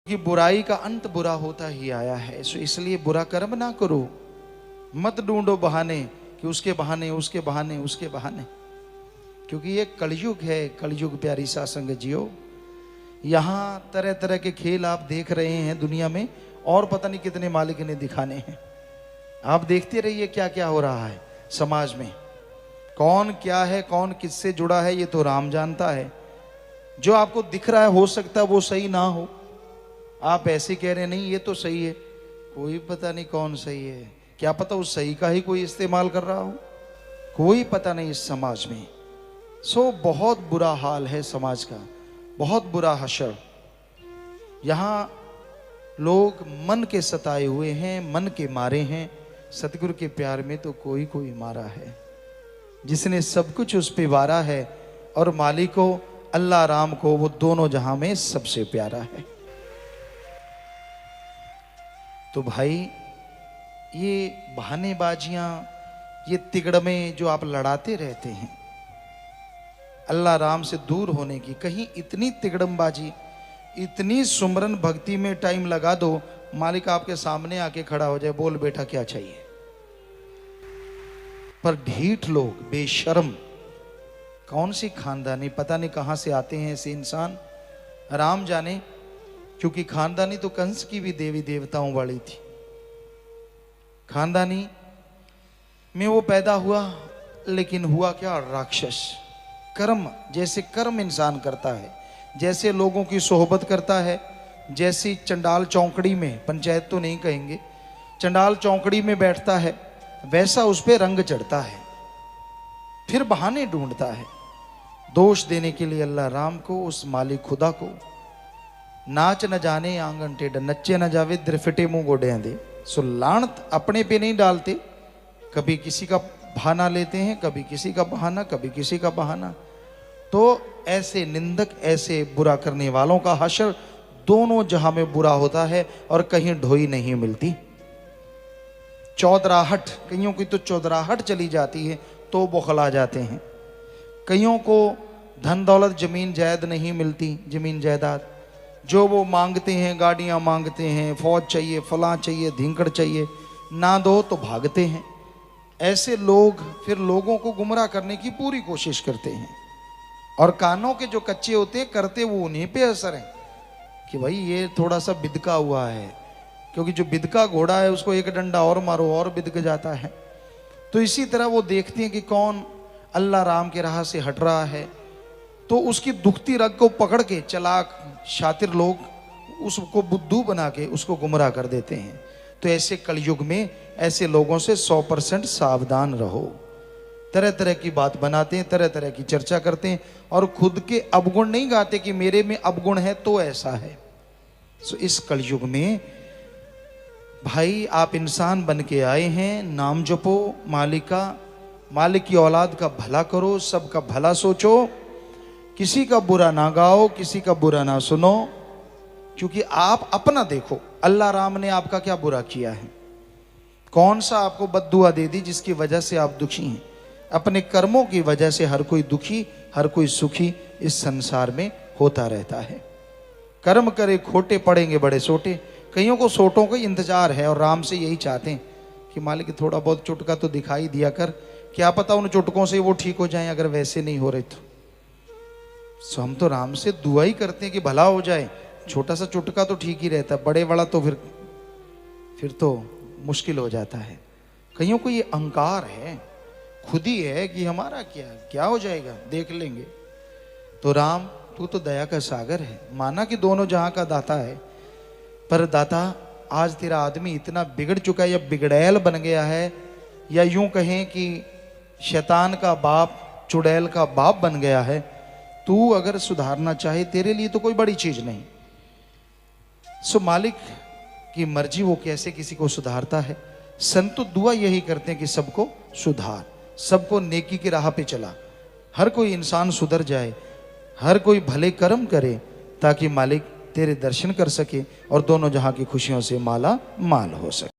कि बुराई का अंत बुरा होता ही आया है। सो इसलिए बुरा कर्म ना करो, मत ढूंढो बहाने कि उसके बहाने उसके बहाने उसके बहाने, क्योंकि ये कलयुग है। कलयुग प्यारी सासंग जियो, यहाँ तरह तरह के खेल आप देख रहे हैं दुनिया में, और पता नहीं कितने मालिक ने दिखाने हैं। आप देखते रहिए क्या क्या हो रहा है समाज में, कौन क्या है, कौन किससे जुड़ा है, ये तो राम जानता है। जो आपको दिख रहा है हो सकता है वो सही ना हो, आप ऐसे कह रहे हैं नहीं ये तो सही है, कोई पता नहीं कौन सही है, क्या पता उस सही का ही कोई इस्तेमाल कर रहा हो, कोई पता नहीं इस समाज में। सो बहुत बुरा हाल है समाज का, बहुत बुरा हशर। यहाँ लोग मन के सताए हुए हैं, मन के मारे हैं। सतगुरु के प्यार में तो कोई कोई मारा है, जिसने सब कुछ उस पे वारा है, और मालिक को अल्लाह राम को वो दोनों जहां में सबसे प्यारा है। तो भाई ये बहानेबाजियां, ये तिगड़मे जो आप लड़ाते रहते हैं अल्लाह राम से दूर होने की, कहीं इतनी तिगड़मबाजी, इतनी सुमरन भक्ति में टाइम लगा दो, मालिक आपके सामने आके खड़ा हो जाए, बोल बेटा क्या चाहिए। पर ढीठ लोग, बेशर्म, कौन सी खानदानी, पता नहीं कहां से आते हैं ऐसे इंसान, राम जाने। क्योंकि खानदानी तो कंस की भी देवी देवताओं वाली थी। खानदानी में वो पैदा हुआ, लेकिन हुआ क्या, राक्षस। कर्म, जैसे कर्म इंसान करता है, जैसे लोगों की सोहबत करता है, जैसी चंडाल चौकड़ी में, पंचायत तो नहीं कहेंगे, चंडाल चौकड़ी में बैठता है, वैसा उस पर रंग चढ़ता है, फिर बहाने ढूंढता है दोष देने के लिए अल्लाह राम को, उस मालिक खुदा को। नाच न जाने आंगन टेढ़, नच्चे न जावे द्रिफिटे मुंह गोडे दे। सो लानत अपने पे नहीं डालते, कभी किसी का बहाना लेते हैं, कभी किसी का बहाना, कभी किसी का बहाना। तो ऐसे निंदक, ऐसे बुरा करने वालों का हशर दोनों जहां में बुरा होता है, और कहीं ढोई नहीं मिलती। चौधराहट, कईयों की तो चौधराहट चली जाती है तो बौखला जाते हैं। कईयों को धन दौलत जमीन जायद नहीं मिलती, जमीन जायदाद जो वो मांगते हैं, गाड़ियां मांगते हैं, फौज चाहिए, फलां चाहिए, धिंकड़ चाहिए, ना दो तो भागते हैं। ऐसे लोग फिर लोगों को गुमराह करने की पूरी कोशिश करते हैं, और कानों के जो कच्चे होते हैं, करते वो उन्हीं पे असर है कि भाई ये थोड़ा सा बिदका हुआ है, क्योंकि जो बिदका घोड़ा है उसको एक डंडा और मारो और बिदक जाता है। तो इसी तरह वो देखते हैं कि कौन अल्लाह राम के राह से हट रहा है, तो उसकी दुखती रग को पकड़ के चालाक शातिर लोग उसको बुद्धू बना के उसको गुमराह कर देते हैं। तो ऐसे कलयुग में ऐसे लोगों से 100% सावधान रहो। तरह तरह की बात बनाते हैं, तरह तरह की चर्चा करते हैं, और खुद के अवगुण नहीं गाते कि मेरे में अवगुण है तो ऐसा है। सो इस कलयुग में भाई आप इंसान बन के आए हैं, नाम जपो मालिक का, मालिक की औलाद का भला करो, सबका भला सोचो, किसी का बुरा ना गाओ, किसी का बुरा ना सुनो। क्योंकि आप अपना देखो, अल्लाह राम ने आपका क्या बुरा किया है, कौन सा आपको बद्दुआ दे दी जिसकी वजह से आप दुखी हैं। अपने कर्मों की वजह से हर कोई दुखी, हर कोई सुखी इस संसार में होता रहता है। कर्म करे खोटे, पड़ेंगे बड़े सोटे। कईयों को सोटों का इंतजार है, और राम से यही चाहते हैं कि मालिक थोड़ा बहुत चुटका तो दिखाई दिया कर, क्या पता उन चुटकों से वो ठीक हो जाएं, अगर वैसे नहीं हो रहे तो। सो हम तो राम से दुआ ही करते हैं कि भला हो जाए। छोटा सा चुटका तो ठीक ही रहता है, बड़े वाला तो फिर तो मुश्किल हो जाता है। कईयों को ये अहंकार है, खुद ही है कि हमारा क्या हो जाएगा, देख लेंगे। तो राम तू तो दया का सागर है, माना कि दोनों जहां का दाता है, पर दाता आज तेरा आदमी इतना बिगड़ चुका है, या बिगड़ैल बन गया है, या यूं कहें कि शैतान का बाप, चुड़ैल का बाप बन गया है। तू अगर सुधारना चाहे, तेरे लिए तो कोई बड़ी चीज नहीं। सो मालिक की मर्जी, वो कैसे किसी को सुधारता है। संत तो दुआ यही करते हैं कि सबको सुधार, सबको नेकी की राह पे चला, हर कोई इंसान सुधर जाए, हर कोई भले कर्म करे, ताकि मालिक तेरे दर्शन कर सके और दोनों जहां की खुशियों से माला माल हो सके।